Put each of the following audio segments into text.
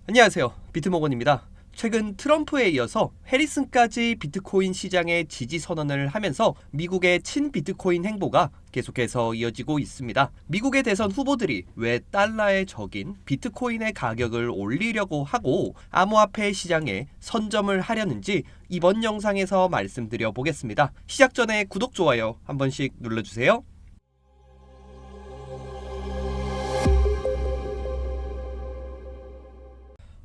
안녕하세요. 비트모건입니다. 최근 트럼프에 이어서 해리슨까지 비트코인 시장에 지지 선언을 하면서 미국의 친비트코인 행보가 계속해서 이어지고 있습니다. 미국의 대선 후보들이 왜 달러의 적인 비트코인의 가격을 올리려고 하고 암호화폐 시장에 선점을 하려는지 이번 영상에서 말씀드려 보겠습니다. 시작 전에 구독, 좋아요 한 번씩 눌러주세요.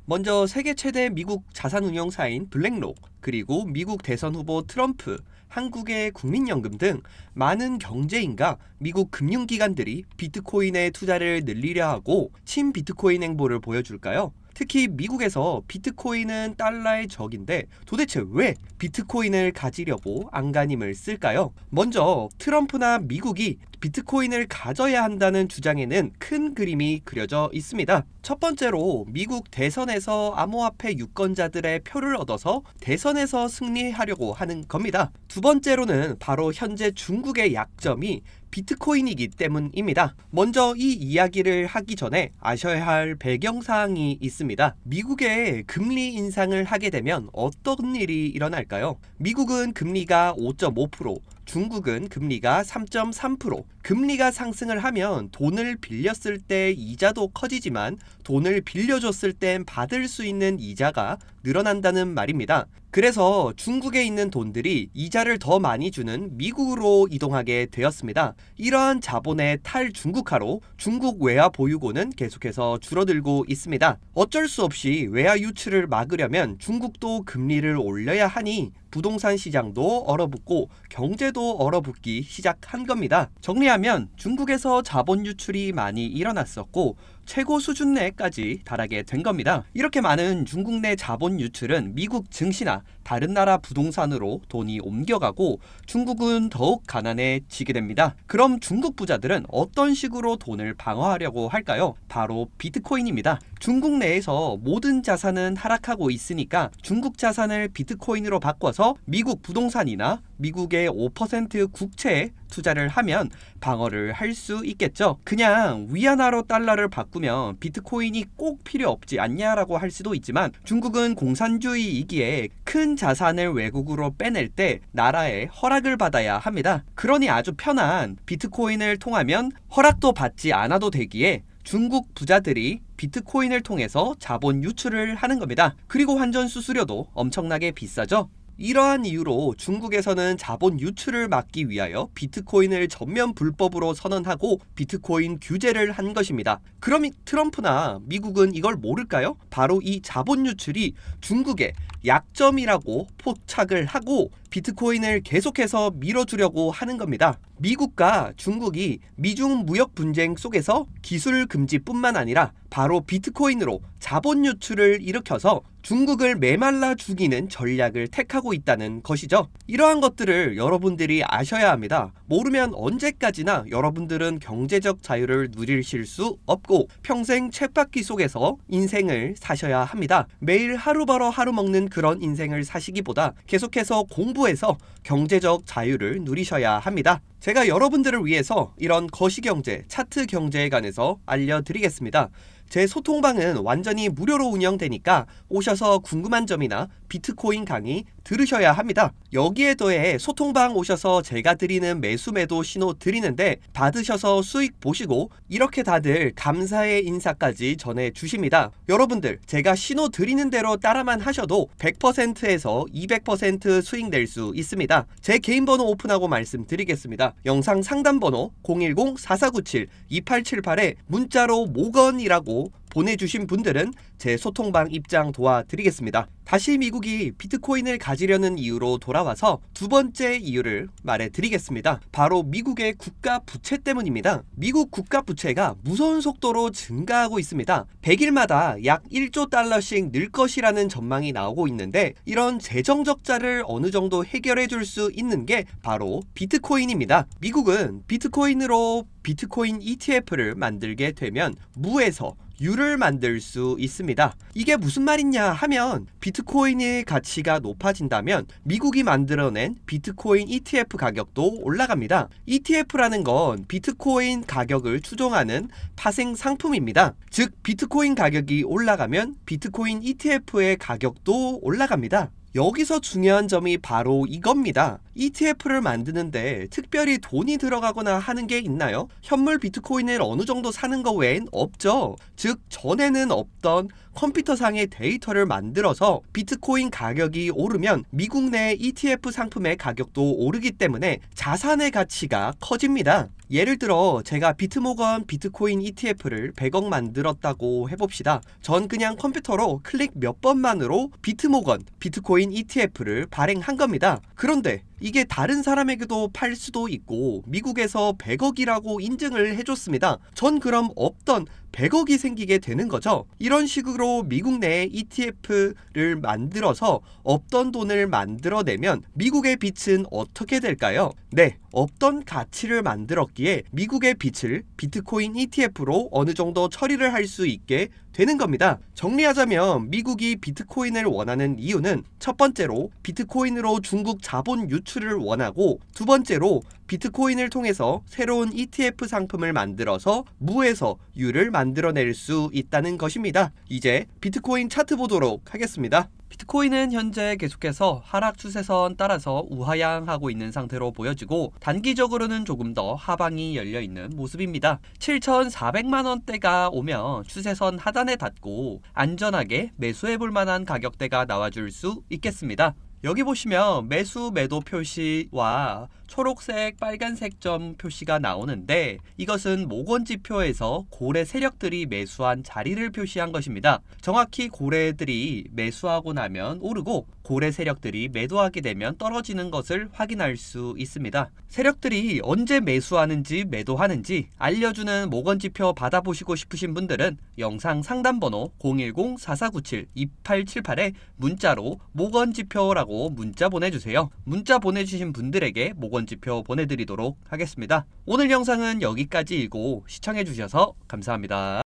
먼저 세계 최대 미국 자산운용사인 블랙록, 그리고 미국 대선 후보 트럼프, 한국의 국민연금 등 많은 경제인과 미국 금융기관들이 비트코인에 투자를 늘리려 하고 친비트코인 행보를 보여줄까요? 특히 미국에서 비트코인은 달러의 적인데 도대체 왜 비트코인을 가지려고 안간힘을 쓸까요? 먼저 트럼프나 미국이 비트코인을 가져야 한다는 주장에는 큰 그림이 그려져 있습니다. 첫 번째로 미국 대선에서 암호화폐 유권자들의 표를 얻어서 대선에서 승리하려고 하는 겁니다. 두 번째로는 바로 현재 중국의 약점이 비트코인이기 때문입니다. 먼저 이 이야기를 하기 전에 아셔야 할 배경사항이 있습니다. 미국의 금리 인상을 하게 되면 어떤 일이 일어날까요? 미국은 금리가 5.5%, 중국은 금리가 3.3%. 금리가 상승을 하면 돈을 빌렸을 때 이자도 커지지만 돈을 빌려줬을 땐 받을 수 있는 이자가 늘어난다는 말입니다. 그래서 중국에 있는 돈들이 이자를 더 많이 주는 미국으로 이동하게 되었습니다. 이러한 자본의 탈중국화로 중국 외화 보유고는 계속해서 줄어들고 있습니다. 어쩔 수 없이 외화 유출을 막으려면 중국도 금리를 올려야 하니 부동산 시장도 얼어붙고 경제도 얼어붙기 시작한 겁니다. 정리하면 중국에서 자본 유출이 많이 일어났었고 최고 수준 내까지 달하게 된 겁니다. 이렇게 많은 중국 내 자본 유출은 미국 증시나 다른 나라 부동산으로 돈이 옮겨가고 중국은 더욱 가난해지게 됩니다. 그럼 중국 부자들은 어떤 식으로 돈을 방어하려고 할까요? 바로 비트코인입니다. 중국 내에서 모든 자산은 하락하고 있으니까 중국 자산을 비트코인으로 바꿔서 미국 부동산이나 미국의 5% 국채에 투자를 하면 방어를 할 수 있겠죠. 그냥 위안화로 달러를 바꾸면 비트코인이 꼭 필요 없지 않냐라고 할 수도 있지만 중국은 공산주의이기에 큰 자산을 외국으로 빼낼 때 나라의 허락을 받아야 합니다. 그러니 아주 편한 비트코인을 통하면 허락도 받지 않아도 되기에 중국 부자들이 비트코인을 통해서 자본 유출을 하는 겁니다. 그리고 환전 수수료도 엄청나게 비싸죠. 이러한 이유로 중국에서는 자본 유출을 막기 위하여 비트코인을 전면 불법으로 선언하고 비트코인 규제를 한 것입니다. 그럼 트럼프나 미국은 이걸 모를까요? 바로 이 자본 유출이 중국의 약점이라고 포착을 하고 비트코인을 계속해서 밀어주려고 하는 겁니다. 미국과 중국이 미중 무역 분쟁 속에서 기술 금지뿐만 아니라 바로 비트코인으로 자본 유출을 일으켜서 중국을 메말라 죽이는 전략을 택하고 있다는 것이죠. 이러한 것들을 여러분들이 아셔야 합니다. 모르면 언제까지나 여러분들은 경제적 자유를 누리실 수 없고 평생 쳇바퀴 속에서 인생을 사셔야 합니다. 매일 하루 벌어 하루 먹는 그런 인생을 사시기보다 계속해서 공부해서 경제적 자유를 누리셔야 합니다. 제가 여러분들을 위해서 이런 거시경제, 차트 경제에 관해서 알려드리겠습니다. 제 소통방은 완전히 무료로 운영되니까 오셔서 궁금한 점이나 비트코인 강의 들으셔야 합니다. 여기에 더해 소통방 오셔서 제가 드리는 매수매도 신호 드리는데 받으셔서 수익 보시고 이렇게 다들 감사의 인사까지 전해주십니다. 여러분들 제가 신호 드리는 대로 따라만 하셔도 100%에서 200% 수익 낼 수 있습니다. 제 개인 번호 오픈하고 말씀드리겠습니다. 영상 상담 번호 010-4497-2878에 문자로 모건이라고 보내주신 분들은 제 소통방 입장 도와드리겠습니다. 다시 미국이 비트코인을 가지려는 이유로 돌아와서 두 번째 이유를 말해드리겠습니다. 바로 미국의 국가 부채 때문입니다. 미국 국가 부채가 무서운 속도로 증가하고 있습니다. 100일마다 약 1조 달러씩 늘 것이라는 전망이 나오고 있는데 이런 재정 적자를 어느 정도 해결해 줄 수 있는 게 바로 비트코인입니다. 미국은 비트코인으로 비트코인 ETF를 만들게 되면 무에서 U를 만들 수 있습니다. 이게 무슨 말이냐 하면 비트코인의 가치가 높아진다면 미국이 만들어낸 비트코인 ETF 가격도 올라갑니다. ETF라는 건 비트코인 가격을 추종하는 파생 상품입니다. 즉 비트코인 가격이 올라가면 비트코인 ETF의 가격도 올라갑니다. 여기서 중요한 점이 바로 이겁니다. ETF를 만드는데 특별히 돈이 들어가거나 하는 게 있나요? 현물 비트코인을 어느 정도 사는 거 외엔 없죠. 즉 전에는 없던 컴퓨터상의 데이터를 만들어서 비트코인 가격이 오르면 미국 내 ETF 상품의 가격도 오르기 때문에 자산의 가치가 커집니다. 예를 들어 제가 비트모건 비트코인 ETF를 100억 만들었다고 해봅시다. 전 그냥 컴퓨터로 클릭 몇 번만으로 비트모건 비트코인 ETF를 발행한 겁니다. 그런데 이게 다른 사람에게도 팔 수도 있고 미국에서 100억이라고 인증을 해줬습니다. 전 그럼 없던 100억이 생기게 되는 거죠. 이런 식으로 미국 내에 ETF를 만들어서 없던 돈을 만들어내면 미국의 빚은 어떻게 될까요? 네, 없던 가치를 만들었기에 미국의 빚을 비트코인 ETF로 어느 정도 처리를 할 수 있게 되는 겁니다. 정리하자면 미국이 비트코인을 원하는 이유는 첫 번째로 비트코인으로 중국 자본 유출을 원하고 두 번째로 비트코인을 통해서 새로운 ETF 상품을 만들어서 무에서 유를 만들어낼 수 있다는 것입니다. 이제 비트코인 차트 보도록 하겠습니다. 비트코인은 현재 계속해서 하락 추세선 따라서 우하향하고 있는 상태로 보여지고 단기적으로는 조금 더 하방이 열려있는 모습입니다. 7,400만원대가 오면 추세선 하단에 닿고 안전하게 매수해볼 만한 가격대가 나와줄 수 있겠습니다. 여기 보시면 매수 매도 표시와 초록색 빨간색 점 표시가 나오는데 이것은 모건지표에서 고래 세력들이 매수한 자리를 표시한 것입니다. 정확히 고래들이 매수하고 나면 오르고 고래 세력들이 매도하게 되면 떨어지는 것을 확인할 수 있습니다. 세력들이 언제 매수하는지 매도하는지 알려주는 모건지표 받아보시고 싶으신 분들은 영상 상담번호 010-4497-2878에 문자로 모건지표라고 문자 보내주세요. 문자 보내주신 분들에게 모건지표 보내드리도록 하겠습니다. 오늘 영상은 여기까지이고 시청해주셔서 감사합니다.